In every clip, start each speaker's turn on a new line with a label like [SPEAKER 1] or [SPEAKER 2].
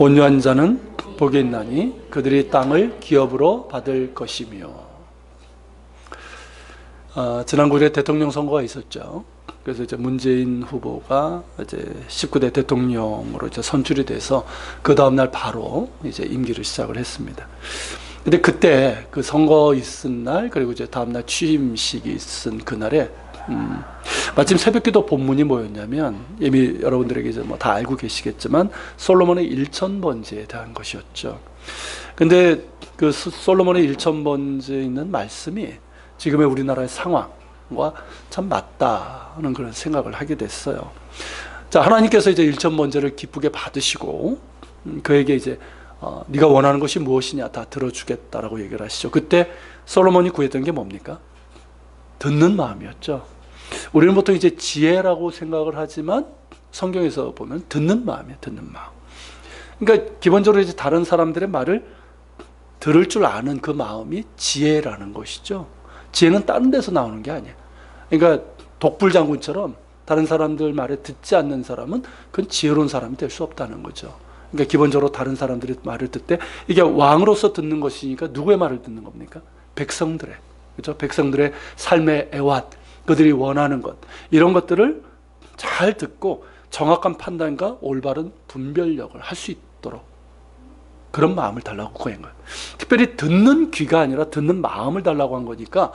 [SPEAKER 1] 온유한 자는 복이 있나니 그들이 땅을 기업으로 받을 것이며. 지난 9일에 대통령 선거가 있었죠. 그래서 이제 문재인 후보가 이제 19대 대통령으로 이제 선출이 돼서 그 다음날 바로 이제 임기를 시작을 했습니다. 근데 그때 그 선거 있은 날, 그리고 이제 다음날 취임식이 있은 그날에 마침 새벽기도 본문이 뭐였냐면, 이미 여러분들에게 이제 뭐 다 알고 계시겠지만 솔로몬의 일천번제에 대한 것이었죠. 근데 그 솔로몬의 일천번제에 있는 말씀이 지금의 우리나라의 상황과 참 맞다는 그런 생각을 하게 됐어요. 자, 하나님께서 이제 일천번제를 기쁘게 받으시고 그에게 이제 네가 원하는 것이 무엇이냐 다 들어주겠다라고 얘기를 하시죠. 그때 솔로몬이 구했던 게 뭡니까? 듣는 마음이었죠. 우리는 보통 이제 지혜라고 생각을 하지만 성경에서 보면 듣는 마음이에요. 듣는 마음. 그러니까 기본적으로 이제 다른 사람들의 말을 들을 줄 아는 그 마음이 지혜라는 것이죠. 지혜는 다른 데서 나오는 게 아니에요. 그러니까 독불장군처럼 다른 사람들 말에 듣지 않는 사람은 그건 지혜로운 사람이 될 수 없다는 거죠. 그러니까 기본적으로 다른 사람들의 말을 듣을 때 이게 왕으로서 듣는 것이니까 누구의 말을 듣는 겁니까? 백성들의. 그렇죠? 백성들의 삶의 애환, 그들이 원하는 것, 이런 것들을 잘 듣고 정확한 판단과 올바른 분별력을 할 수 있도록 그런 마음을 달라고 구한 거예요. 특별히 듣는 귀가 아니라 듣는 마음을 달라고 한 거니까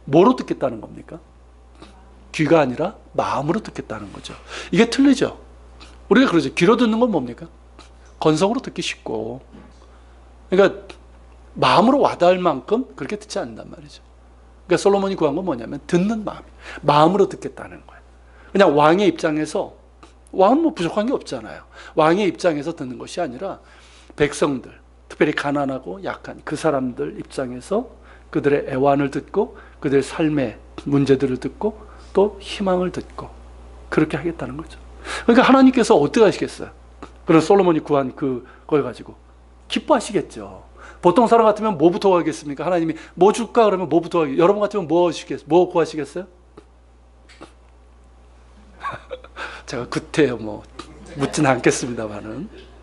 [SPEAKER 1] 뭐로 듣겠다는 겁니까? 귀가 아니라 마음으로 듣겠다는 거죠. 이게 틀리죠. 우리가 그러죠. 귀로 듣는 건 뭡니까? 건성으로 듣기 쉽고, 그러니까 마음으로 와닿을 만큼 그렇게 듣지 않는단 말이죠. 그러니까 솔로몬이 구한 건 뭐냐면 듣는 마음, 마음으로 듣겠다는 거예요. 그냥 왕의 입장에서, 왕은 뭐 부족한 게 없잖아요. 왕의 입장에서 듣는 것이 아니라 백성들, 특별히 가난하고 약한 그 사람들 입장에서 그들의 애환을 듣고 그들의 삶의 문제들을 듣고 또 희망을 듣고 그렇게 하겠다는 거죠. 그러니까 하나님께서 어떻게 하시겠어요? 그런 솔로몬이 구한 그걸 가지고 기뻐하시겠죠. 보통 사람 같으면 뭐부터 구하겠습니까? 하나님이 뭐 줄까 그러면 뭐부터 구하겠어요? 여러분 같으면 뭐 구하시겠어요? 제가 구태여 뭐 묻지는 않겠습니다만은.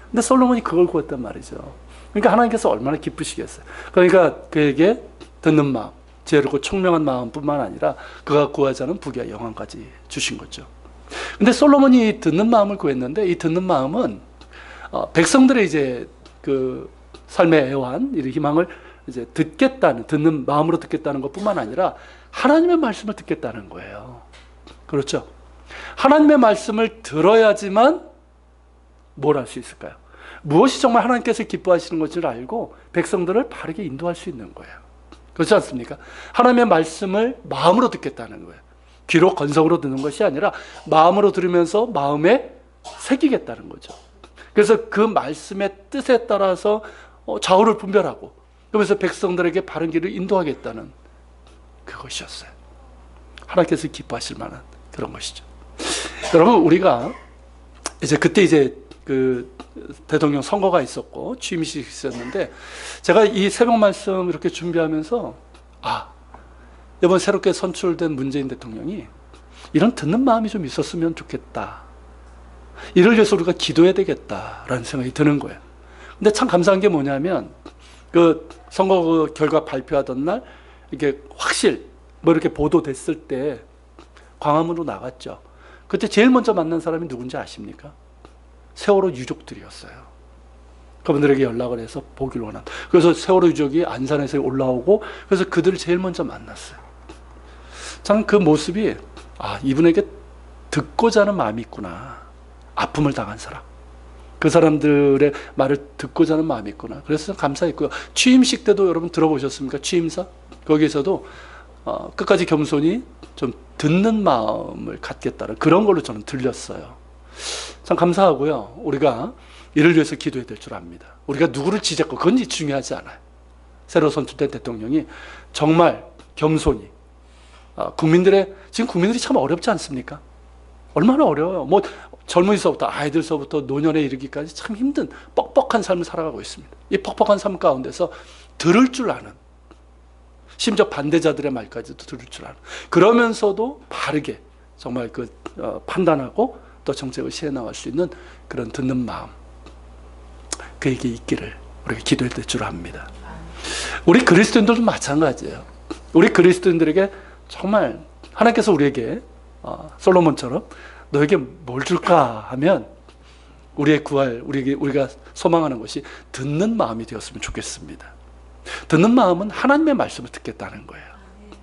[SPEAKER 1] 근데 솔로몬이 그걸 구했단 말이죠. 그러니까 하나님께서 얼마나 기쁘시겠어요. 그러니까 그에게 듣는 마음, 지혜롭고 총명한 마음뿐만 아니라 그가 구하지 않은 부귀와 영광까지 주신 거죠. 근데 솔로몬이 듣는 마음을 구했는데 이 듣는 마음은 백성들의 이제 그 삶의 애환, 이 희망을 이제 듣는 마음으로 듣겠다는 것뿐만 아니라 하나님의 말씀을 듣겠다는 거예요. 그렇죠? 하나님의 말씀을 들어야지만 뭘 할 수 있을까요? 무엇이 정말 하나님께서 기뻐하시는 것을 알고 백성들을 바르게 인도할 수 있는 거예요. 그렇지 않습니까? 하나님의 말씀을 마음으로 듣겠다는 거예요. 귀로 건성으로 듣는 것이 아니라 마음으로 들으면서 마음에 새기겠다는 거죠. 그래서 그 말씀의 뜻에 따라서 좌우를 분별하고 그러면서 백성들에게 바른 길을 인도하겠다는 그것이었어요. 하나님께서 기뻐하실 만한 그런 것이죠. 여러분, 우리가 이제 그때 이제 그 대통령 선거가 있었고 취임식이 있었는데 제가 이 새벽 말씀 이렇게 준비하면서 이번 새롭게 선출된 문재인 대통령이 이런 듣는 마음이 좀 있었으면 좋겠다. 이를 위해서 우리가 기도해야 되겠다라는 생각이 드는 거예요. 근데 참 감사한 게 뭐냐면 그 선거 그 결과 발표하던 날 이게 확실 뭐 이렇게 보도됐을 때 광화문으로 나갔죠. 그때 제일 먼저 만난 사람이 누군지 아십니까? 세월호 유족들이었어요. 그분들에게 연락을 해서 보기를 원한다. 그래서 세월호 유족이 안산에서 올라오고 그래서 그들을 제일 먼저 만났어요. 참 그 모습이 이분에게 듣고자 하는 마음이 있구나. 아픔을 당한 사람. 그 사람들의 말을 듣고자 하는 마음이 있구나. 그래서 감사했고요. 취임식 때도 여러분 들어보셨습니까? 취임사? 거기에서도 끝까지 겸손히 좀 듣는 마음을 갖겠다는 그런 걸로 저는 들렸어요. 참 감사하고요. 우리가 이를 위해서 기도해야 될 줄 압니다. 우리가 누구를 지적하고 그건 중요하지 않아요. 새로 선출된 대통령이 정말 겸손히 지금 국민들이 참 어렵지 않습니까? 얼마나 어려워요. 뭐 젊은이서부터 아이들서부터 노년에 이르기까지 참 힘든 뻑뻑한 삶을 살아가고 있습니다. 이 뻑뻑한 삶 가운데서 들을 줄 아는, 심지어 반대자들의 말까지도 들을 줄 아는, 그러면서도 바르게 정말 판단하고 또 정책을 시해 나갈 수 있는 그런 듣는 마음, 그에게 있기를 우리가 기도할 때 주로 합니다. 우리 그리스도인들도 마찬가지예요. 우리 그리스도인들에게 정말 하나님께서 우리에게 솔로몬처럼 너에게 뭘 줄까 하면 우리의 구할, 우리가 소망하는 것이 듣는 마음이 되었으면 좋겠습니다. 듣는 마음은 하나님의 말씀을 듣겠다는 거예요.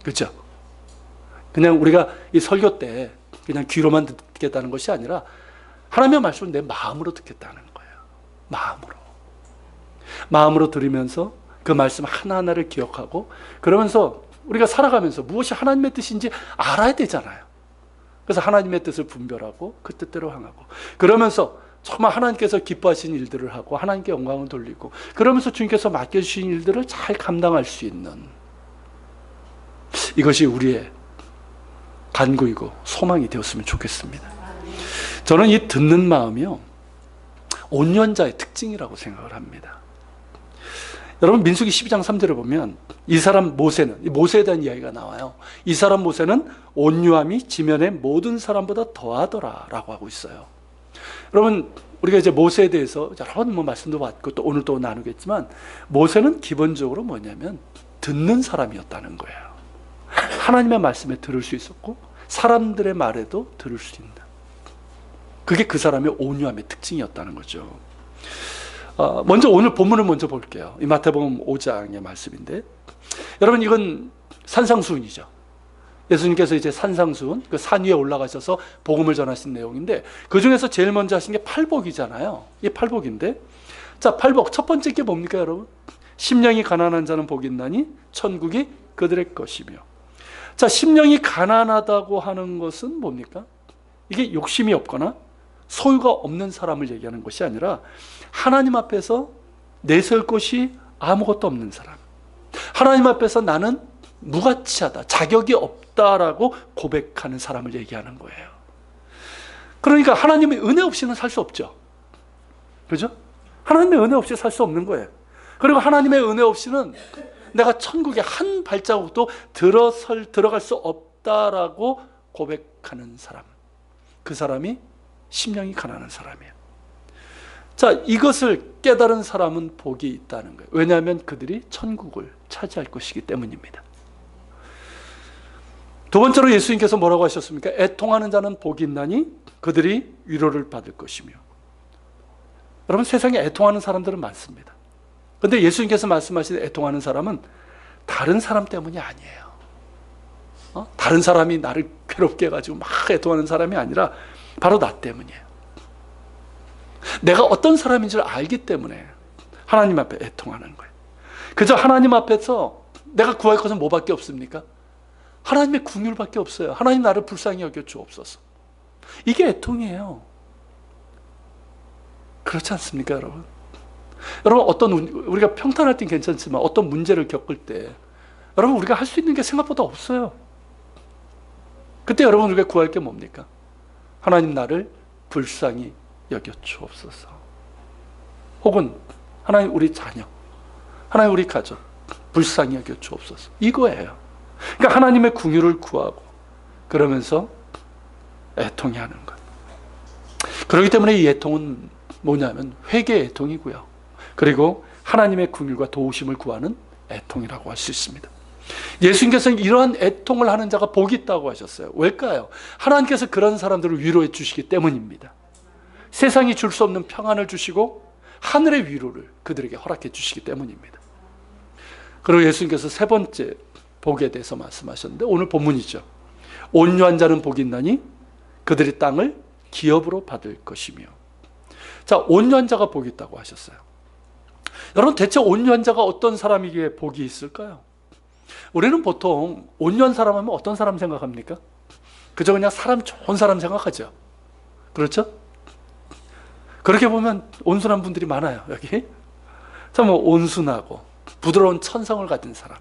[SPEAKER 1] 그렇죠? 그냥 우리가 이 설교 때 그냥 귀로만 듣겠다는 것이 아니라 하나님의 말씀을 내 마음으로 듣겠다는 거예요. 마음으로 들으면서 그 말씀 하나하나를 기억하고 그러면서 우리가 살아가면서 무엇이 하나님의 뜻인지 알아야 되잖아요. 그래서 하나님의 뜻을 분별하고 그 뜻대로 행하고 그러면서 정말 하나님께서 기뻐하신 일들을 하고 하나님께 영광을 돌리고 그러면서 주님께서 맡겨주신 일들을 잘 감당할 수 있는 이것이 우리의 간구이고 소망이 되었으면 좋겠습니다. 저는 이 듣는 마음이요 온유한 자의 특징이라고 생각을 합니다. 여러분 민수기 12장 3절에 보면 이 사람 모세에 대한 이야기가 나와요. 이 사람 모세는 온유함이 지면의 모든 사람보다 더하더라 라고 하고 있어요. 여러분 우리가 이제 모세에 대해서 여러 번 말씀도 받고 또 오늘 또 나누겠지만 모세는 기본적으로 뭐냐면 듣는 사람이었다는 거예요. 하나님의 말씀에 들을 수 있었고 사람들의 말에도 들을 수 있는 그게 그 사람의 온유함의 특징이었다는 거죠. 먼저 오늘 본문을 먼저 볼게요. 이 마태복음 5장의 말씀인데 여러분 이건 산상수훈이죠. 예수님께서 이제 산상수훈 그 산 위에 올라가셔서 복음을 전하신 내용인데 그 중에서 제일 먼저 하신 게 팔복이잖아요. 이 팔복인데 자 팔복 첫 번째 게 뭡니까 여러분? 심령이 가난한 자는 복이 있나니 천국이 그들의 것이며 자 심령이 가난하다고 하는 것은 뭡니까? 이게 욕심이 없거나 소유가 없는 사람을 얘기하는 것이 아니라 하나님 앞에서 내세울 것이 아무것도 없는 사람 하나님 앞에서 나는 무가치하다 자격이 없다라고 고백하는 사람을 얘기하는 거예요. 그러니까 하나님의 은혜 없이는 살 수 없죠. 그죠? 하나님의 은혜 없이 살 수 없는 거예요. 그리고 하나님의 은혜 없이는 내가 천국에 한 발자국도 들어갈 수 없다라고 고백하는 사람 그 사람이 심령이 가난한 사람이에요. 자, 이것을 깨달은 사람은 복이 있다는 거예요. 왜냐하면 그들이 천국을 차지할 것이기 때문입니다. 두 번째로 예수님께서 뭐라고 하셨습니까? 애통하는 자는 복이 있나니 그들이 위로를 받을 것이며 여러분 세상에 애통하는 사람들은 많습니다. 그런데 예수님께서 말씀하신 애통하는 사람은 다른 사람 때문이 아니에요. 다른 사람이 나를 괴롭게 해가지고 막 애통하는 사람이 아니라 바로 나 때문이에요. 내가 어떤 사람인 줄 알기 때문에 하나님 앞에 애통하는 거예요. 그저 하나님 앞에서 내가 구할 것은 뭐밖에 없습니까? 하나님의 긍휼밖에 없어요. 하나님 나를 불쌍히 여겨 주옵소서. 이게 애통이에요. 그렇지 않습니까 여러분? 여러분 우리가 평탄할 땐 괜찮지만 어떤 문제를 겪을 때 여러분 우리가 할 수 있는 게 생각보다 없어요. 그때 여러분 우리가 구할 게 뭡니까? 하나님 나를 불쌍히 여겨 주옵소서. 혹은 하나님 우리 자녀, 하나님 우리 가족 불쌍히 여겨 주옵소서. 이거예요. 그러니까 하나님의 긍휼을 구하고 그러면서 애통해 하는 것. 그렇기 때문에 이 애통은 뭐냐면 회개의 애통이고요. 그리고 하나님의 긍휼과 도우심을 구하는 애통이라고 할 수 있습니다. 예수님께서는 이러한 애통을 하는 자가 복이 있다고 하셨어요. 왜일까요? 하나님께서 그런 사람들을 위로해 주시기 때문입니다. 세상이 줄 수 없는 평안을 주시고 하늘의 위로를 그들에게 허락해 주시기 때문입니다. 그리고 예수님께서 세 번째 복에 대해서 말씀하셨는데 오늘 본문이죠. 온유한 자는 복이 있나니 그들이 땅을 기업으로 받을 것이며 자 온유한 자가 복이 있다고 하셨어요. 여러분 대체 온유한 자가 어떤 사람에게 복이 있을까요? 우리는 보통 온유한 사람 하면 어떤 사람 생각합니까? 그저 그냥 사람 좋은 사람 생각하죠. 그렇죠? 그렇게 보면 온순한 분들이 많아요 여기. 자, 뭐 온순하고 부드러운 천성을 가진 사람,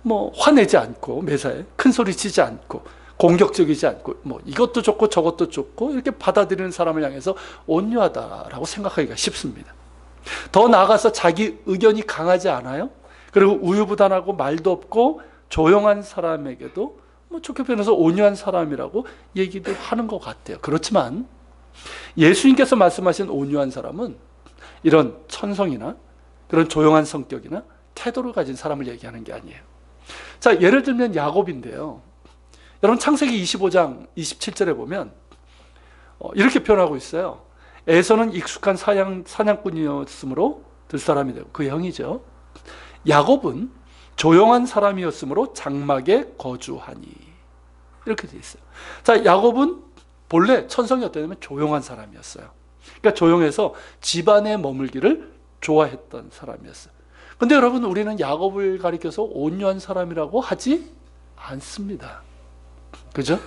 [SPEAKER 1] 뭐 화내지 않고 매사에 큰 소리 치지 않고 공격적이지 않고 뭐 이것도 좋고 저것도 좋고 이렇게 받아들이는 사람을 향해서 온유하다라고 생각하기가 쉽습니다. 더 나아가서 자기 의견이 강하지 않아요. 그리고 우유부단하고 말도 없고 조용한 사람에게도 뭐 좋게 표현해서 온유한 사람이라고 얘기도 하는 것 같아요. 그렇지만 예수님께서 말씀하신 온유한 사람은 이런 천성이나 그런 조용한 성격이나 태도를 가진 사람을 얘기하는 게 아니에요. 자, 예를 들면 야곱인데요. 여러분 창세기 25장 27절에 보면 이렇게 표현하고 있어요. 에서는 익숙한 사냥꾼이었으므로 들사람이 되고, 그 형이죠. 야곱은 조용한 사람이었으므로 장막에 거주하니. 이렇게 돼 있어요. 자, 야곱은 본래 천성이 어떠냐면 조용한 사람이었어요. 그러니까 조용해서 집안에 머물기를 좋아했던 사람이었어요. 근데 여러분, 우리는 야곱을 가리켜서 온유한 사람이라고 하지 않습니다. 그죠?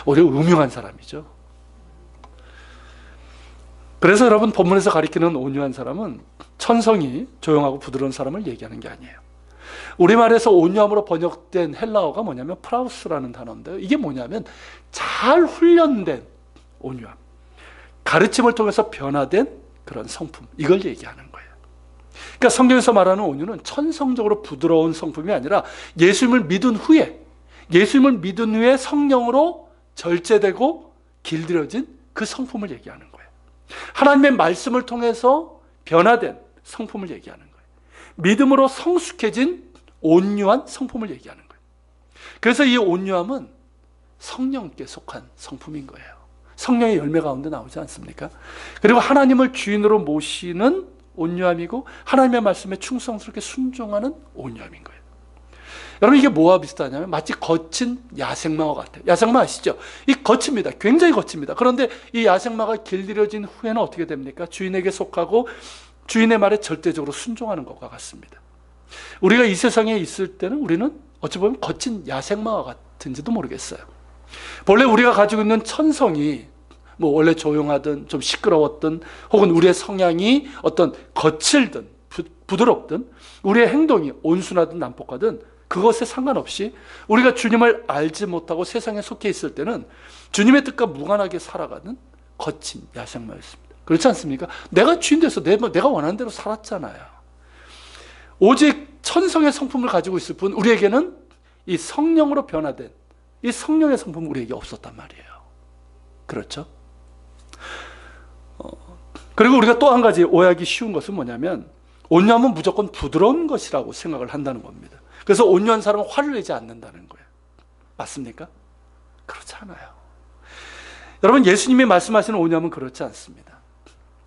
[SPEAKER 1] 오히려 음흉한 사람이죠. 그래서 여러분, 본문에서 가리키는 온유한 사람은 천성이 조용하고 부드러운 사람을 얘기하는 게 아니에요. 우리말에서 온유함으로 번역된 헬라어가 뭐냐면 프라우스라는 단어인데요. 이게 뭐냐면 잘 훈련된 온유함, 가르침을 통해서 변화된 그런 성품, 이걸 얘기하는 거예요. 그러니까 성경에서 말하는 온유는 천성적으로 부드러운 성품이 아니라 예수님을 믿은 후에 성령으로 절제되고 길들여진 그 성품을 얘기하는 거예요. 하나님의 말씀을 통해서 변화된 성품을 얘기하는 거예요. 믿음으로 성숙해진 온유한 성품을 얘기하는 거예요. 그래서 이 온유함은 성령께 속한 성품인 거예요. 성령의 열매 가운데 나오지 않습니까? 그리고 하나님을 주인으로 모시는 온유함이고, 하나님의 말씀에 충성스럽게 순종하는 온유함인 거예요. 여러분, 이게 뭐와 비슷하냐면 마치 거친 야생마와 같아요. 야생마 아시죠? 이 거칩니다. 굉장히 거칩니다. 그런데 이 야생마가 길들여진 후에는 어떻게 됩니까? 주인에게 속하고 주인의 말에 절대적으로 순종하는 것과 같습니다. 우리가 이 세상에 있을 때는 우리는 어찌 보면 거친 야생마와 같은지도 모르겠어요. 본래 우리가 가지고 있는 천성이 뭐 원래 조용하든 좀 시끄러웠든, 혹은 우리의 성향이 어떤 거칠든 부드럽든, 우리의 행동이 온순하든 난폭하든, 그것에 상관없이 우리가 주님을 알지 못하고 세상에 속해 있을 때는 주님의 뜻과 무관하게 살아가는 거친 야생마였습니다. 그렇지 않습니까? 내가 주인 돼서 내가 원하는 대로 살았잖아요. 오직 천성의 성품을 가지고 있을 뿐, 우리에게는 이 성령으로 변화된 이 성령의 성품은 우리에게 없었단 말이에요. 그렇죠? 그리고 우리가 또 한 가지 오해하기 쉬운 것은 뭐냐면, 온유함은 무조건 부드러운 것이라고 생각을 한다는 겁니다. 그래서 온유한 사람은 화를 내지 않는다는 거예요. 맞습니까? 그렇지 않아요. 여러분, 예수님이 말씀하시는 온유함은 그렇지 않습니다.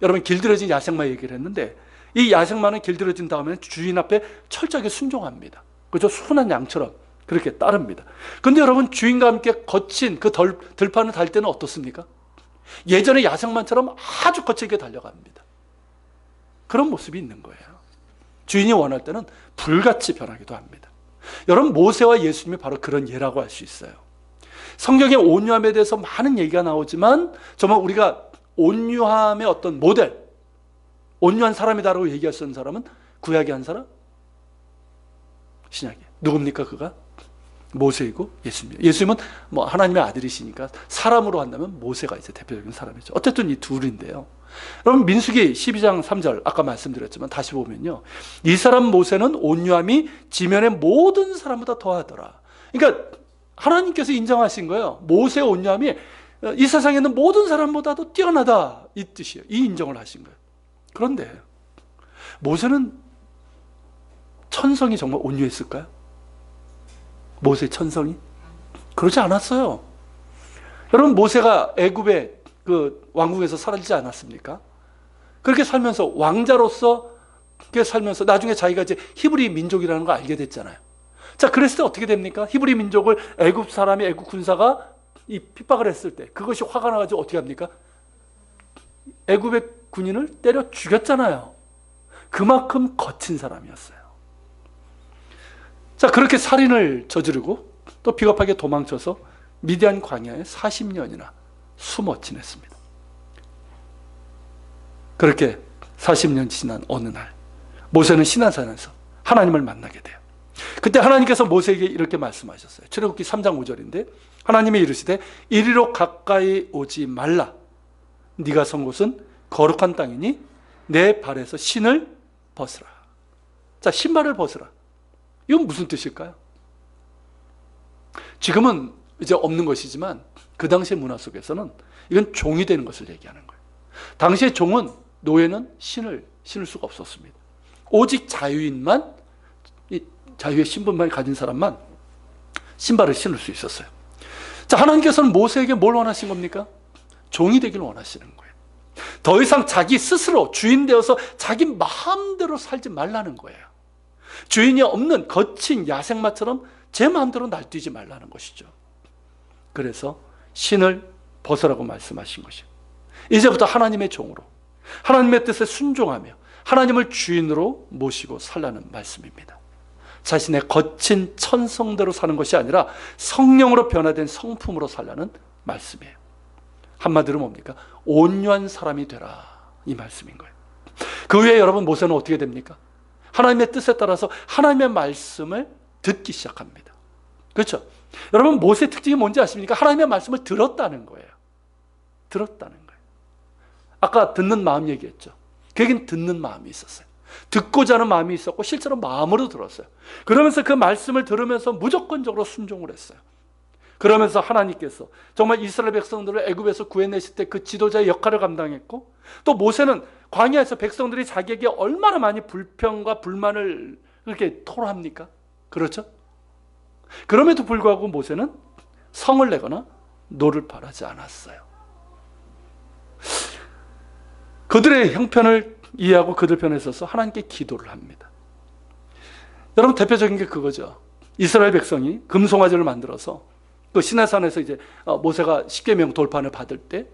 [SPEAKER 1] 여러분, 길들여진 야생마 얘기를 했는데, 이 야생마는 길들여진 다음에 주인 앞에 철저하게 순종합니다. 그죠? 순한 양처럼 그렇게 따릅니다. 그런데 여러분, 주인과 함께 거친 그 들판을 달 때는 어떻습니까? 예전에 야생마처럼 아주 거칠게 달려갑니다. 그런 모습이 있는 거예요. 주인이 원할 때는 불같이 변하기도 합니다. 여러분, 모세와 예수님이 바로 그런 예라고 할 수 있어요. 성경의 온유함에 대해서 많은 얘기가 나오지만, 정말 우리가 온유함의 어떤 모델, 온유한 사람이다라고 얘기할 수 있는 사람은 구약의 한 사람? 신약에. 누굽니까 그가? 모세이고 예수님. 예수님은 뭐 하나님의 아들이시니까 사람으로 한다면 모세가 이제 대표적인 사람이죠. 어쨌든 이 둘인데요. 여러분, 민수기 12장 3절 아까 말씀드렸지만 다시 보면요, 이 사람 모세는 온유함이 지면의 모든 사람보다 더하더라. 그러니까 하나님께서 인정하신 거예요. 모세의 온유함이 이 세상에 있는 모든 사람보다도 뛰어나다, 이 뜻이에요. 이 인정을 하신 거예요. 그런데 모세는 천성이 정말 온유했을까요? 모세의 천성이? 그러지 않았어요. 여러분, 모세가 애굽의 그 왕궁에서 살지 않았습니까? 그렇게 살면서 왕자로서 그렇게 살면서 나중에 자기가 이제 히브리 민족이라는 걸 알게 됐잖아요. 자, 그랬을 때 어떻게 됩니까? 히브리 민족을 애굽 사람이, 애굽 군사가 이 핍박을 했을 때 그것이 화가 나가지고 어떻게 합니까? 애굽의 군인을 때려 죽였잖아요. 그만큼 거친 사람이었어요. 자, 그렇게 살인을 저지르고 또 비겁하게 도망쳐서 미디안 광야에 40년이나 숨어 지냈습니다. 그렇게 40년 지난 어느 날, 모세는 시내산에서 하나님을 만나게 돼요. 그때 하나님께서 모세에게 이렇게 말씀하셨어요. 출애굽기 3장 5절인데, 하나님이 이르시되 이리로 가까이 오지 말라. 네가 선 곳은 거룩한 땅이니 내 발에서 신을 벗으라. 자, 신발을 벗으라. 이건 무슨 뜻일까요? 지금은 이제 없는 것이지만 그 당시의 문화 속에서는 이건 종이 되는 것을 얘기하는 거예요. 당시의 종은 노예는 신을 신을 수가 없었습니다. 오직 자유인만, 이 자유의 신분만 가진 사람만 신발을 신을 수 있었어요. 자, 하나님께서는 모세에게 뭘 원하신 겁니까? 종이 되기를 원하시는 거예요. 더 이상 자기 스스로 주인 되어서 자기 마음대로 살지 말라는 거예요. 주인이 없는 거친 야생마처럼 제 마음대로 날뛰지 말라는 것이죠. 그래서 신을 벗으라고 말씀하신 것이에요. 이제부터 하나님의 종으로, 하나님의 뜻에 순종하며 하나님을 주인으로 모시고 살라는 말씀입니다. 자신의 거친 천성대로 사는 것이 아니라 성령으로 변화된 성품으로 살라는 말씀이에요. 한마디로 뭡니까? 온유한 사람이 되라, 이 말씀인 거예요. 그 후에 여러분, 모세는 어떻게 됩니까? 하나님의 뜻에 따라서 하나님의 말씀을 듣기 시작합니다. 그렇죠? 여러분, 모세의 특징이 뭔지 아십니까? 하나님의 말씀을 들었다는 거예요. 들었다는 거예요. 아까 듣는 마음 얘기했죠. 그에겐 듣는 마음이 있었어요. 듣고자 하는 마음이 있었고 실제로 마음으로 들었어요. 그러면서 그 말씀을 들으면서 무조건적으로 순종을 했어요. 그러면서 하나님께서 정말 이스라엘 백성들을 애굽에서 구해내실 때 그 지도자의 역할을 감당했고, 또 모세는 광야에서 백성들이 자기에게 얼마나 많이 불평과 불만을 그렇게 토로합니까? 그렇죠? 그럼에도 불구하고 모세는 성을 내거나 노를 바라지 않았어요. 그들의 형편을 이해하고 그들 편에 서서 하나님께 기도를 합니다. 여러분, 대표적인 게 그거죠. 이스라엘 백성이 금송아지를 만들어서 그 시내산에서 이제 모세가 십계명 돌판을 받을 때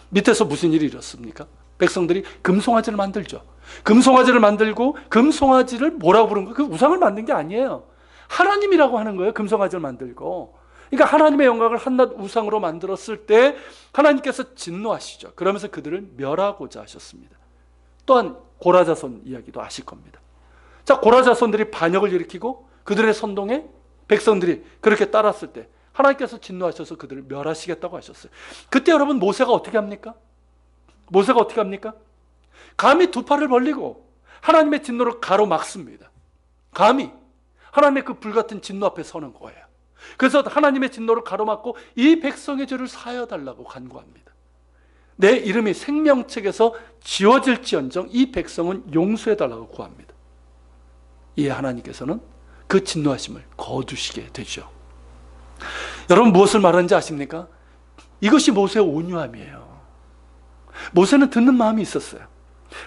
[SPEAKER 1] 밑에서 무슨 일이 일었습니까? 백성들이 금송아지를 만들죠. 금송아지를 만들고, 금송아지를 뭐라고 부른 거예요? 그 우상을 만든 게 아니에요. 하나님이라고 하는 거예요. 금송아지를 만들고. 그러니까 하나님의 영광을 한낱 우상으로 만들었을 때 하나님께서 진노하시죠. 그러면서 그들을 멸하고자 하셨습니다. 또한 고라자손 이야기도 아실 겁니다. 자, 고라자손들이 반역을 일으키고 그들의 선동에 백성들이 그렇게 따랐을 때 하나님께서 진노하셔서 그들을 멸하시겠다고 하셨어요. 그때 여러분, 모세가 어떻게 합니까? 모세가 어떻게 합니까? 감히 두 팔을 벌리고 하나님의 진노를 가로막습니다. 감히 하나님의 그 불같은 진노 앞에 서는 거예요. 그래서 하나님의 진노를 가로막고 이 백성의 죄를 사하여 달라고 간구합니다. 내 이름이 생명책에서 지워질지언정 이 백성은 용서해 달라고 구합니다. 이에 하나님께서는 그 진노하심을 거두시게 되죠. 여러분, 무엇을 말하는지 아십니까? 이것이 모세의 온유함이에요. 모세는 듣는 마음이 있었어요.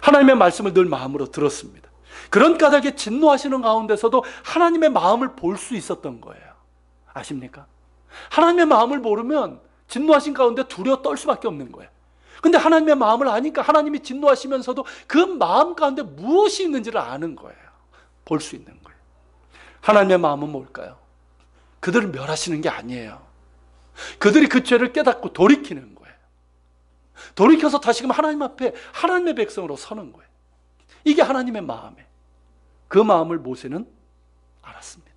[SPEAKER 1] 하나님의 말씀을 늘 마음으로 들었습니다. 그런 까닭에 진노하시는 가운데서도 하나님의 마음을 볼 수 있었던 거예요. 아십니까? 하나님의 마음을 모르면 진노하신 가운데 두려워 떨 수밖에 없는 거예요. 근데 하나님의 마음을 아니까 하나님이 진노하시면서도 그 마음 가운데 무엇이 있는지를 아는 거예요. 볼 수 있는 거예요. 하나님의 마음은 뭘까요? 그들을 멸하시는 게 아니에요. 그들이 그 죄를 깨닫고 돌이키는 거예요. 돌이켜서 다시금 하나님 앞에 하나님의 백성으로 서는 거예요. 이게 하나님의 마음이에요. 그 마음을 모세는 알았습니다.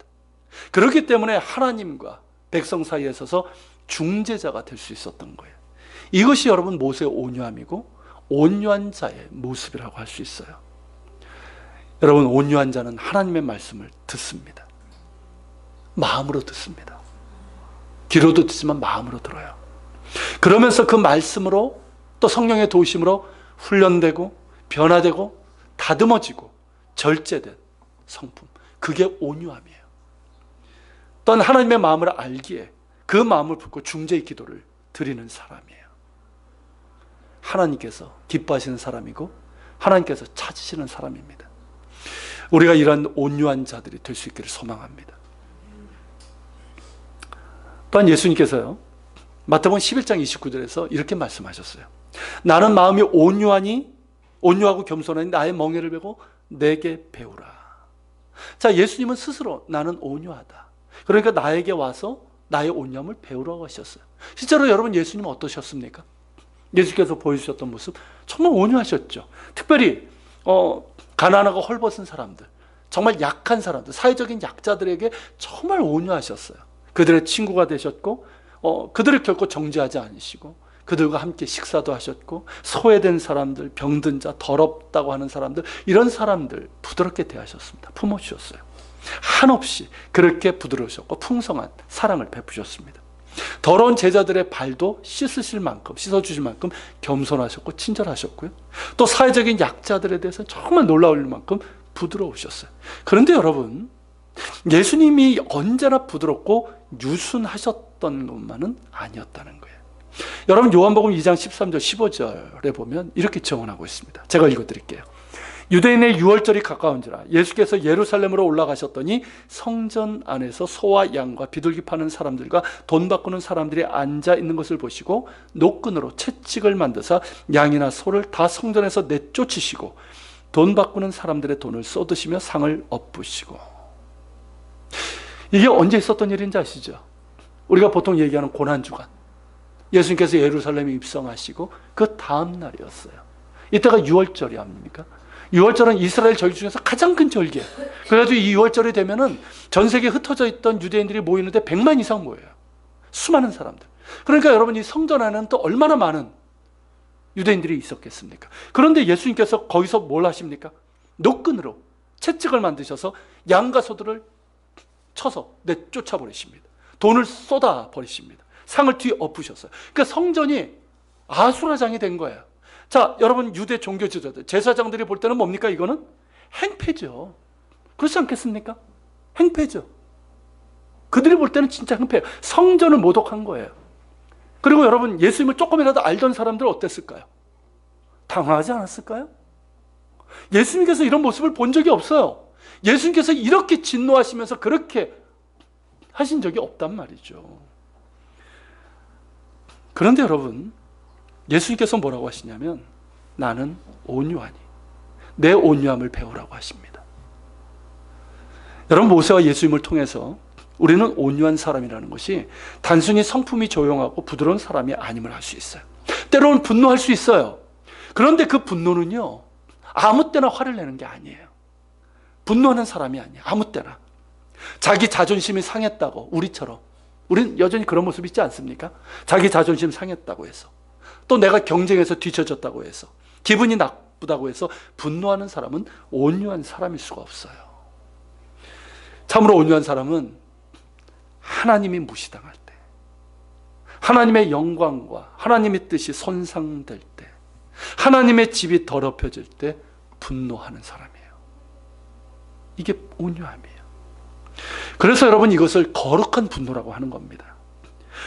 [SPEAKER 1] 그렇기 때문에 하나님과 백성 사이에 서서 중재자가 될 수 있었던 거예요. 이것이 여러분, 모세의 온유함이고 온유한 자의 모습이라고 할 수 있어요. 여러분, 온유한 자는 하나님의 말씀을 듣습니다. 마음으로 듣습니다. 귀로도 듣지만 마음으로 들어요. 그러면서 그 말씀으로 또 성령의 도우심으로 훈련되고 변화되고 다듬어지고 절제된 성품, 그게 온유함이에요. 또한 하나님의 마음을 알기에 그 마음을 품고 중재의 기도를 드리는 사람이에요. 하나님께서 기뻐하시는 사람이고 하나님께서 찾으시는 사람입니다. 우리가 이런 온유한 자들이 될 수 있기를 소망합니다. 또한 예수님께서요, 마태복음 11장 29절에서 이렇게 말씀하셨어요. 나는 마음이 온유하고 겸손하니 나의 멍에를 베고 내게 배우라. 자, 예수님은 스스로 나는 온유하다. 그러니까 나에게 와서 나의 온유함을 배우라고 하셨어요. 실제로 여러분, 예수님은 어떠셨습니까? 예수께서 보여주셨던 모습 정말 온유하셨죠. 특별히 가난하고 헐벗은 사람들, 정말 약한 사람들, 사회적인 약자들에게 정말 온유하셨어요. 그들의 친구가 되셨고 그들을 결코 정죄하지 않으시고 그들과 함께 식사도 하셨고, 소외된 사람들, 병든 자, 더럽다고 하는 사람들, 이런 사람들 부드럽게 대하셨습니다. 품어주셨어요. 한없이 그렇게 부드러우셨고 풍성한 사랑을 베푸셨습니다. 더러운 제자들의 발도 씻어주실 만큼 겸손하셨고 친절하셨고요. 또 사회적인 약자들에 대해서 정말 놀라울 만큼 부드러우셨어요. 그런데 여러분, 예수님이 언제나 부드럽고 유순하셨던 것만은 아니었다는 거예요. 여러분, 요한복음 2장 13절 15절에 보면 이렇게 증언하고 있습니다. 제가 읽어드릴게요. 유대인의 유월절이 가까운지라 예수께서 예루살렘으로 올라가셨더니 성전 안에서 소와 양과 비둘기 파는 사람들과 돈 바꾸는 사람들이 앉아 있는 것을 보시고 노끈으로 채찍을 만드사 양이나 소를 다 성전에서 내쫓으시고 돈 바꾸는 사람들의 돈을 쏟으시며 상을 엎으시고. 이게 언제 있었던 일인지 아시죠? 우리가 보통 얘기하는 고난주간, 예수님께서 예루살렘에 입성하시고 그 다음 날이었어요. 이때가 유월절이 아닙니까? 유월절은 이스라엘 절기 중에서 가장 큰 절기예요. 그래가지고 이 유월절이 되면은 전 세계에 흩어져 있던 유대인들이 모이는데 100만 이상 모여요. 수많은 사람들. 그러니까 여러분, 이 성전 안에는 또 얼마나 많은 유대인들이 있었겠습니까? 그런데 예수님께서 거기서 뭘 하십니까? 노끈으로 채찍을 만드셔서 양과 소들을 쳐서 내쫓아 버리십니다. 돈을 쏟아 버리십니다. 상을 뒤에 엎으셨어요. 그러니까 성전이 아수라장이 된 거예요. 자, 여러분, 유대 종교 지도자들, 제사장들이 볼 때는 뭡니까? 이거는 행패죠. 그렇지 않겠습니까? 행패죠. 그들이 볼 때는 진짜 행패예요. 성전을 모독한 거예요. 그리고 여러분, 예수님을 조금이라도 알던 사람들은 어땠을까요? 당황하지 않았을까요? 예수님께서 이런 모습을 본 적이 없어요. 예수님께서 이렇게 진노하시면서 그렇게 하신 적이 없단 말이죠. 그런데 여러분, 예수님께서 뭐라고 하시냐면 나는 온유하니 내 온유함을 배우라고 하십니다. 여러분, 모세와 예수님을 통해서 우리는 온유한 사람이라는 것이 단순히 성품이 조용하고 부드러운 사람이 아님을 알 수 있어요. 때로는 분노할 수 있어요. 그런데 그 분노는요, 아무 때나 화를 내는 게 아니에요. 분노하는 사람이 아니에요. 아무 때나. 자기 자존심이 상했다고, 우리처럼. 우리는 여전히 그런 모습 있지 않습니까? 자기 자존심 상했다고 해서, 또 내가 경쟁에서 뒤처졌다고 해서, 기분이 나쁘다고 해서 분노하는 사람은 온유한 사람일 수가 없어요. 참으로 온유한 사람은 하나님이 무시당할 때, 하나님의 영광과 하나님의 뜻이 손상될 때, 하나님의 집이 더럽혀질 때 분노하는 사람이에요. 이게 온유함이에요. 그래서 여러분, 이것을 거룩한 분노라고 하는 겁니다.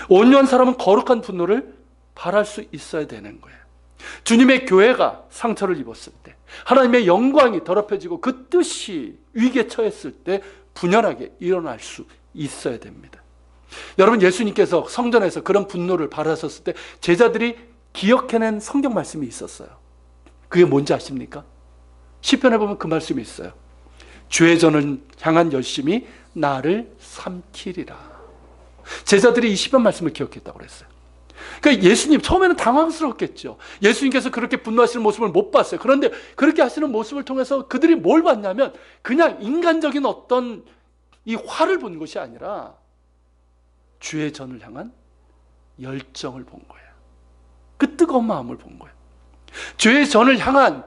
[SPEAKER 1] 온유한 사람은 거룩한 분노를 발할 수 있어야 되는 거예요. 주님의 교회가 상처를 입었을 때, 하나님의 영광이 더럽혀지고 그 뜻이 위기에 처했을 때 분연하게 일어날 수 있어야 됩니다. 여러분, 예수님께서 성전에서 그런 분노를 발하셨을 때 제자들이 기억해낸 성경 말씀이 있었어요. 그게 뭔지 아십니까? 시편에 보면 그 말씀이 있어요. 주의 전을 향한 열심이 나를 삼키리라. 제자들이 이 시편 말씀을 기억했다고 그랬어요. 그러니까 예수님 처음에는 당황스럽겠죠. 예수님께서 그렇게 분노하시는 모습을 못 봤어요. 그런데 그렇게 하시는 모습을 통해서 그들이 뭘 봤냐면 그냥 인간적인 어떤 이 화를 본 것이 아니라 주의 전을 향한 열정을 본 거예요. 그 뜨거운 마음을 본 거예요. 주의 전을 향한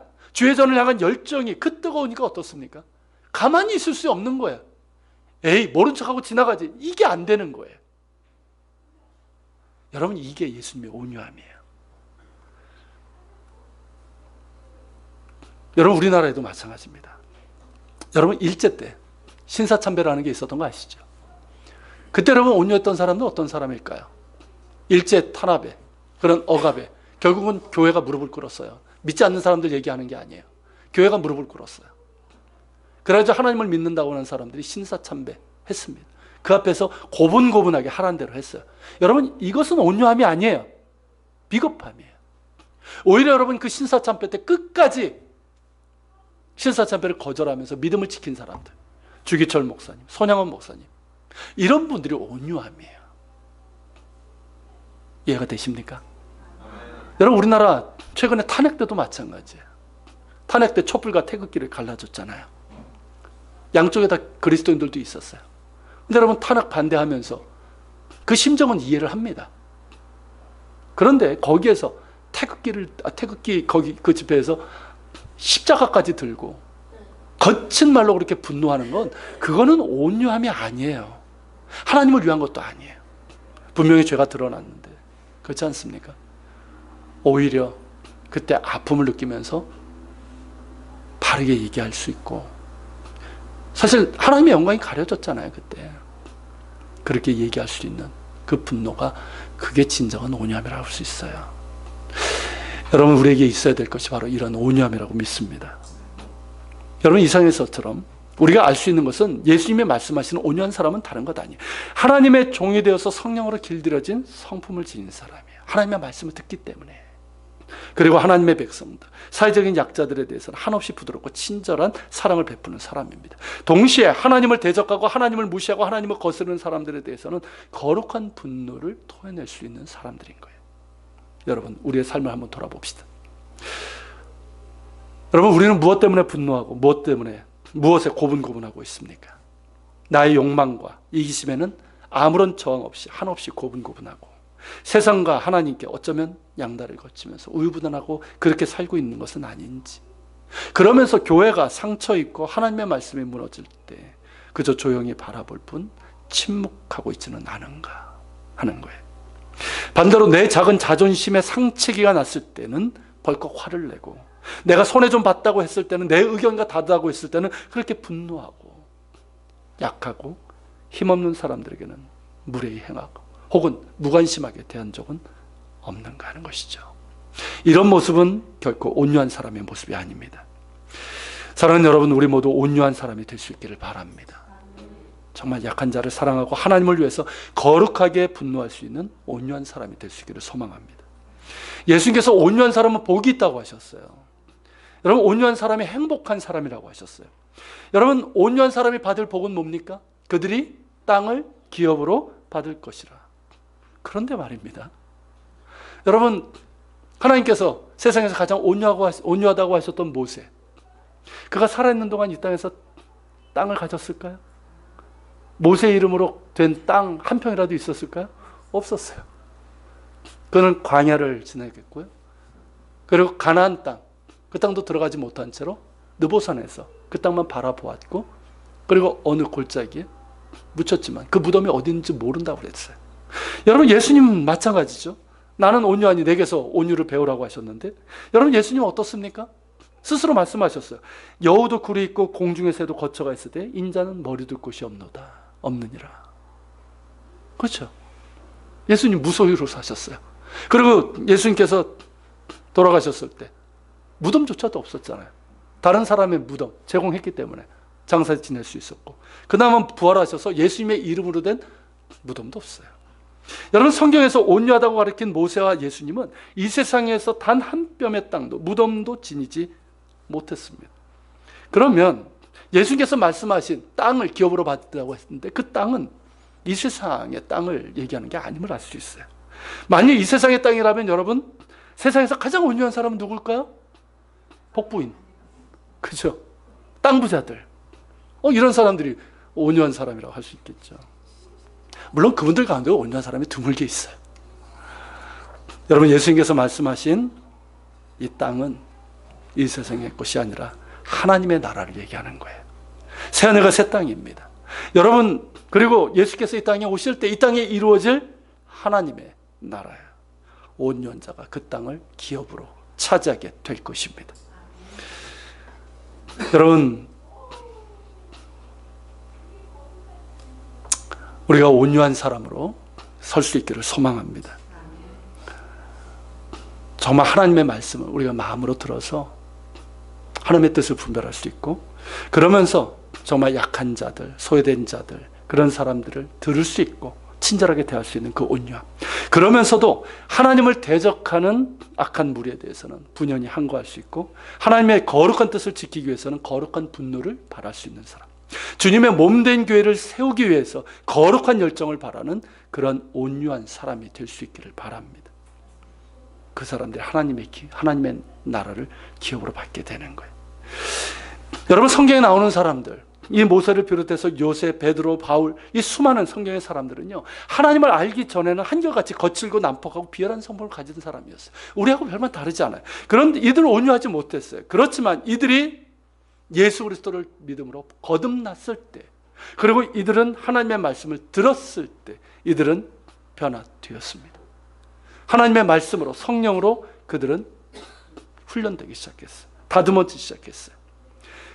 [SPEAKER 1] 열정이 그 뜨거우니까 어떻습니까? 가만히 있을 수 없는 거예요. 에이, 모른 척하고 지나가지. 이게 안 되는 거예요. 여러분, 이게 예수님의 온유함이에요. 여러분, 우리나라에도 마찬가지입니다. 여러분, 일제 때 신사참배라는 게 있었던 거 아시죠? 그때 여러분, 온유했던 사람은 어떤 사람일까요? 일제 탄압에, 그런 억압에 결국은 교회가 무릎을 꿇었어요. 믿지 않는 사람들 얘기하는 게 아니에요. 교회가 무릎을 꿇었어요. 그래서 하나님을 믿는다고 하는 사람들이 신사참배 했습니다. 그 앞에서 고분고분하게 하라는 대로 했어요. 여러분, 이것은 온유함이 아니에요. 비겁함이에요. 오히려 여러분, 그 신사참배 때 끝까지 신사참배를 거절하면서 믿음을 지킨 사람들, 주기철 목사님, 손양원 목사님, 이런 분들이 온유함이에요. 이해가 되십니까? 여러분, 우리나라 최근에 탄핵 때도 마찬가지예요. 탄핵 때 촛불과 태극기를 갈라줬잖아요. 양쪽에 다 그리스도인들도 있었어요. 근데 여러분, 탄핵 반대하면서 그 심정은 이해를 합니다. 그런데 거기에서 태극기 거기 그 집회에서 십자가까지 들고 거친 말로 그렇게 분노하는 건 그거는 온유함이 아니에요. 하나님을 위한 것도 아니에요. 분명히 죄가 드러났는데 그렇지 않습니까? 오히려 그때 아픔을 느끼면서 바르게 얘기할 수 있고, 사실 하나님의 영광이 가려졌잖아요. 그때 그렇게 얘기할 수 있는 그 분노가, 그게 진정한 온유함이라고 할 수 있어요. 여러분, 우리에게 있어야 될 것이 바로 이런 온유함이라고 믿습니다. 여러분, 이상에서처럼 우리가 알 수 있는 것은 예수님이 말씀하시는 온유한 사람은 다른 것 아니에요. 하나님의 종이 되어서 성령으로 길들여진 성품을 지닌 사람이에요. 하나님의 말씀을 듣기 때문에. 그리고 하나님의 백성들, 사회적인 약자들에 대해서는 한없이 부드럽고 친절한 사랑을 베푸는 사람입니다. 동시에 하나님을 대적하고 하나님을 무시하고 하나님을 거스르는 사람들에 대해서는 거룩한 분노를 토해낼 수 있는 사람들인 거예요. 여러분, 우리의 삶을 한번 돌아봅시다. 여러분, 우리는 무엇 때문에 분노하고 무엇에 고분고분하고 있습니까? 나의 욕망과 이기심에는 아무런 저항 없이 한없이 고분고분하고, 세상과 하나님께 어쩌면 양다리를 거치면서 우유부단하고 그렇게 살고 있는 것은 아닌지, 그러면서 교회가 상처 입고 하나님의 말씀이 무너질 때 그저 조용히 바라볼 뿐 침묵하고 있지는 않은가 하는 거예요. 반대로 내 작은 자존심에 상처기가 났을 때는 벌컥 화를 내고, 내가 손해 좀 봤다고 했을 때는, 내 의견과 다르다고 했을 때는 그렇게 분노하고, 약하고 힘없는 사람들에게는 무례히 행하고 혹은 무관심하게 대한 적은 없는가 하는 것이죠. 이런 모습은 결코 온유한 사람의 모습이 아닙니다. 사랑하는 여러분, 우리 모두 온유한 사람이 될 수 있기를 바랍니다. 정말 약한 자를 사랑하고 하나님을 위해서 거룩하게 분노할 수 있는 온유한 사람이 될 수 있기를 소망합니다. 예수님께서 온유한 사람은 복이 있다고 하셨어요. 여러분, 온유한 사람이 행복한 사람이라고 하셨어요. 여러분, 온유한 사람이 받을 복은 뭡니까? 그들이 땅을 기업으로 받을 것이라. 그런데 말입니다, 여러분, 하나님께서 세상에서 가장 온유하다고 하셨던 모세, 그가 살아있는 동안 이 땅에서 땅을 가졌을까요? 모세 이름으로 된 땅 한 평이라도 있었을까요? 없었어요. 그는 광야를 지내겠고요, 그리고 가나안 땅, 그 땅도 들어가지 못한 채로 느보산에서 그 땅만 바라보았고, 그리고 어느 골짜기에 묻혔지만 그 무덤이 어디 있는지 모른다고 그랬어요. 여러분, 예수님은 마찬가지죠. 나는 온유하니 내게서 온유를 배우라고 하셨는데, 여러분, 예수님 어떻습니까? 스스로 말씀하셨어요. 여우도 굴이 있고 공중의 새도 거처가 있을 때 인자는 머리 둘 곳이 없느니라. 그렇죠? 예수님 무소유로 사셨어요. 그리고 예수님께서 돌아가셨을 때 무덤조차도 없었잖아요. 다른 사람의 무덤 제공했기 때문에 장사 지낼 수 있었고, 그 다음은 부활하셔서 예수님의 이름으로 된 무덤도 없어요. 여러분, 성경에서 온유하다고 가르친 모세와 예수님은 이 세상에서 단 한 뼘의 땅도 무덤도 지니지 못했습니다. 그러면 예수님께서 말씀하신 땅을 기업으로 받았다고 했는데, 그 땅은 이 세상의 땅을 얘기하는 게 아님을 알 수 있어요. 만약 이 세상의 땅이라면 여러분, 세상에서 가장 온유한 사람은 누굴까요? 복부인, 그죠? 땅 부자들, 이런 사람들이 온유한 사람이라고 할 수 있겠죠. 물론 그분들 가운데 온유한 사람이 드물게 있어요. 여러분, 예수님께서 말씀하신 이 땅은 이 세상의 것이 아니라 하나님의 나라를 얘기하는 거예요. 새하늘과 새 땅입니다. 여러분, 그리고 예수께서 이 땅에 오실 때 이 땅에 이루어질 하나님의 나라예요. 온유한 자가 그 땅을 기업으로 차지하게 될 것입니다. 여러분, 우리가 온유한 사람으로 설 수 있기를 소망합니다. 정말 하나님의 말씀을 우리가 마음으로 들어서 하나님의 뜻을 분별할 수 있고, 그러면서 정말 약한 자들, 소외된 자들, 그런 사람들을 들을 수 있고 친절하게 대할 수 있는 그 온유함, 그러면서도 하나님을 대적하는 악한 무리에 대해서는 분연히 항거할 수 있고, 하나님의 거룩한 뜻을 지키기 위해서는 거룩한 분노를 발할 수 있는 사람, 주님의 몸된 교회를 세우기 위해서 거룩한 열정을 발하는 그런 온유한 사람이 될 수 있기를 바랍니다. 그 사람들이 하나님의 나라를 기업으로 받게 되는 거예요. 여러분, 성경에 나오는 사람들, 이 모세를 비롯해서 요셉, 베드로, 바울, 이 수많은 성경의 사람들은요, 하나님을 알기 전에는 한결같이 거칠고 난폭하고 비열한 성품을 가진 사람이었어요. 우리하고 별반 다르지 않아요. 그런데 이들은 온유하지 못했어요. 그렇지만 이들이 예수 그리스도를 믿음으로 거듭났을 때, 그리고 이들은 하나님의 말씀을 들었을 때, 이들은 변화되었습니다. 하나님의 말씀으로, 성령으로 그들은 훈련되기 시작했어요. 다듬어지기 시작했어요.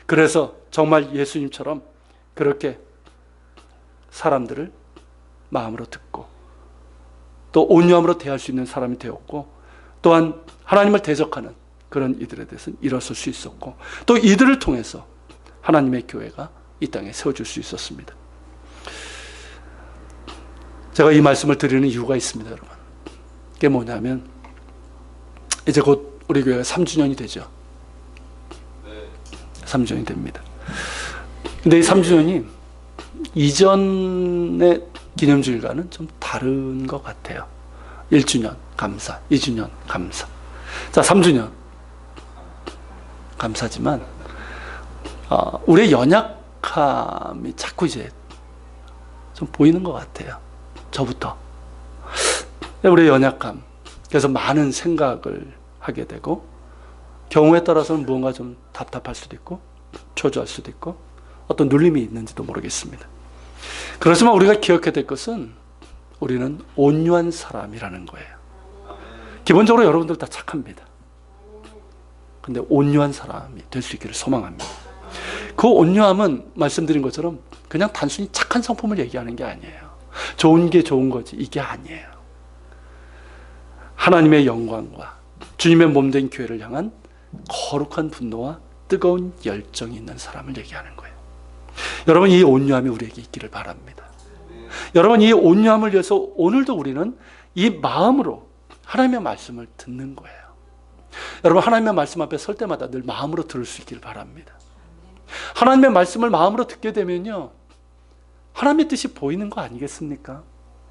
[SPEAKER 1] 그래서 정말 예수님처럼 그렇게 사람들을 마음으로 듣고 또 온유함으로 대할 수 있는 사람이 되었고, 또한 하나님을 대적하는 그런 이들에 대해서는 일어설 수 있었고, 또 이들을 통해서 하나님의 교회가 이 땅에 세워질 수 있었습니다. 제가 이 말씀을 드리는 이유가 있습니다, 여러분. 그게 뭐냐면 이제 곧 우리 교회가 3주년이 되죠. 3주년이 됩니다. 근데 이 3주년이 이전의 기념주일과는 좀 다른 것 같아요. 1주년 감사, 2주년 감사. 자, 3주년 감사지만 우리의 연약함이 자꾸 이제 좀 보이는 것 같아요. 저부터. 우리의 연약함. 그래서 많은 생각을 하게 되고, 경우에 따라서는 무언가 좀 답답할 수도 있고 초조할 수도 있고 어떤 눌림이 있는지도 모르겠습니다. 그렇지만 우리가 기억해야 될 것은 우리는 온유한 사람이라는 거예요. 기본적으로 여러분들 다 착합니다. 근데 온유한 사람이 될 수 있기를 소망합니다. 그 온유함은 말씀드린 것처럼 그냥 단순히 착한 성품을 얘기하는 게 아니에요. 좋은 게 좋은 거지 이게 아니에요. 하나님의 영광과 주님의 몸된 교회를 향한 거룩한 분노와 뜨거운 열정이 있는 사람을 얘기하는 거예요. 여러분, 이 온유함이 우리에게 있기를 바랍니다. 여러분, 이 온유함을 위해서 오늘도 우리는 이 마음으로 하나님의 말씀을 듣는 거예요. 여러분, 하나님의 말씀 앞에 설 때마다 늘 마음으로 들을 수 있기를 바랍니다. 하나님의 말씀을 마음으로 듣게 되면요, 하나님의 뜻이 보이는 거 아니겠습니까?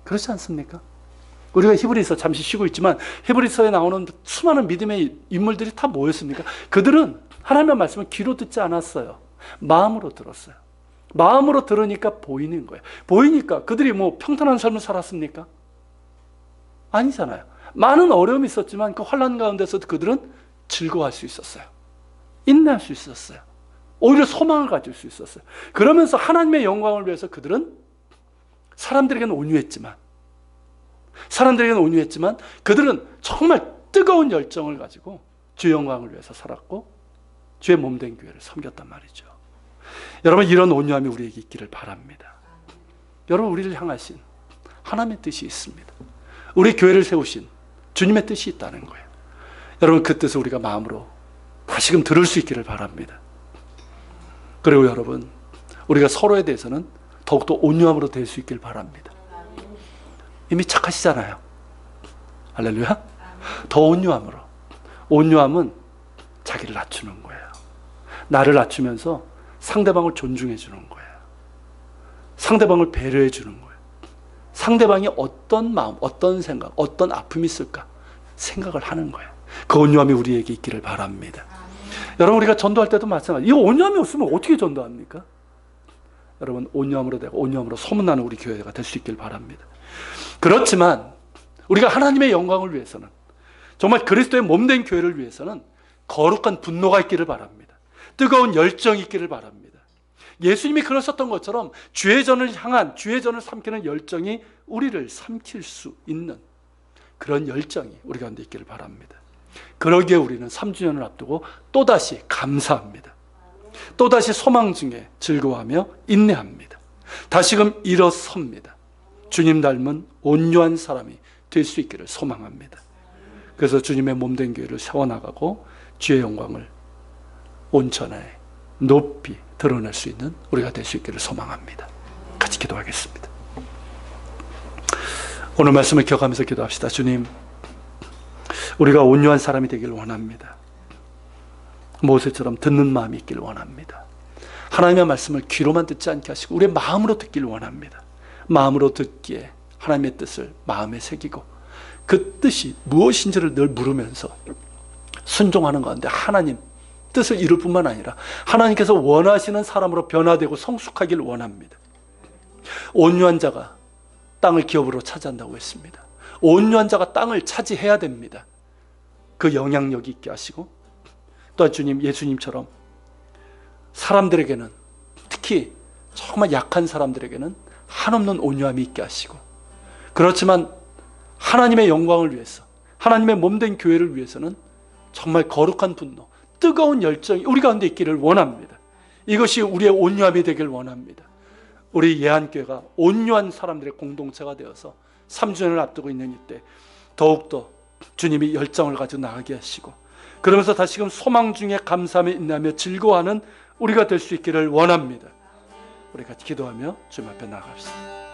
[SPEAKER 1] 그렇지 않습니까? 우리가 히브리서 잠시 쉬고 있지만 히브리서에 나오는 수많은 믿음의 인물들이 다 뭐였습니까? 그들은 하나님의 말씀을 귀로 듣지 않았어요. 마음으로 들었어요. 마음으로 들으니까 보이는 거예요. 보이니까 그들이 뭐 평탄한 삶을 살았습니까? 아니잖아요. 많은 어려움이 있었지만 그 환난 가운데서도 그들은 즐거워할 수 있었어요. 인내할 수 있었어요. 오히려 소망을 가질 수 있었어요. 그러면서 하나님의 영광을 위해서 그들은 사람들에게는 온유했지만 그들은 정말 뜨거운 열정을 가지고 주의 영광을 위해서 살았고 주의 몸된 교회를 섬겼단 말이죠. 여러분, 이런 온유함이 우리에게 있기를 바랍니다. 여러분, 우리를 향하신 하나님의 뜻이 있습니다. 우리 교회를 세우신 주님의 뜻이 있다는 거예요. 여러분, 그 뜻을 우리가 마음으로 다시금 들을 수 있기를 바랍니다. 그리고 여러분, 우리가 서로에 대해서는 더욱더 온유함으로 될 수 있기를 바랍니다. 이미 착하시잖아요. 할렐루야. 더 온유함으로. 온유함은 자기를 낮추는 거예요. 나를 낮추면서 상대방을 존중해 주는 거예요. 상대방을 배려해 주는 거예요. 상대방이 어떤 마음, 어떤 생각, 어떤 아픔이 있을까 생각을 하는 거예요. 그 온유함이 우리에게 있기를 바랍니다. 여러분, 우리가 전도할 때도 마찬가지. 이 온유함이 없으면 어떻게 전도합니까? 여러분, 온유함으로 되고 온유함으로 소문나는 우리 교회가 될 수 있길 바랍니다. 그렇지만 우리가 하나님의 영광을 위해서는, 정말 그리스도의 몸된 교회를 위해서는 거룩한 분노가 있기를 바랍니다. 뜨거운 열정이 있기를 바랍니다. 예수님이 그러셨던 것처럼 주의 전을 향한, 주의 전을 삼키는 열정이 우리를 삼킬 수 있는 그런 열정이 우리 가운데 있기를 바랍니다. 그러기에 우리는 3주년을 앞두고 또다시 감사합니다. 또다시 소망 중에 즐거워하며 인내합니다. 다시금 일어섭니다. 주님 닮은 온유한 사람이 될 수 있기를 소망합니다. 그래서 주님의 몸된 교회를 세워나가고 주의 영광을 온천에 높이 드러낼 수 있는 우리가 될 수 있기를 소망합니다. 같이 기도하겠습니다. 오늘 말씀을 기억하면서 기도합시다. 주님, 우리가 온유한 사람이 되기를 원합니다. 모세처럼 듣는 마음이 있기를 원합니다. 하나님의 말씀을 귀로만 듣지 않게 하시고 우리의 마음으로 듣기를 원합니다. 마음으로 듣기에 하나님의 뜻을 마음에 새기고 그 뜻이 무엇인지를 늘 물으면서 순종하는 가운데 하나님 뜻을 이룰 뿐만 아니라 하나님께서 원하시는 사람으로 변화되고 성숙하기를 원합니다. 온유한 자가 땅을 기업으로 차지한다고 했습니다. 온유한 자가 땅을 차지해야 됩니다. 그 영향력이 있게 하시고, 또 주님, 예수님처럼 사람들에게는, 특히 정말 약한 사람들에게는 한없는 온유함이 있게 하시고, 그렇지만 하나님의 영광을 위해서, 하나님의 몸된 교회를 위해서는 정말 거룩한 분노, 뜨거운 열정이 우리 가운데 있기를 원합니다. 이것이 우리의 온유함이 되길 원합니다. 우리 예한교회가 온유한 사람들의 공동체가 되어서 3주년을 앞두고 있는 이때 더욱더 주님이 열정을 가지고 나가게 하시고, 그러면서 다시금 소망 중에 감사함에 인내하며 즐거워하는 우리가 될 수 있기를 원합니다. 우리가 기도하며 주님 앞에 나아갑시다.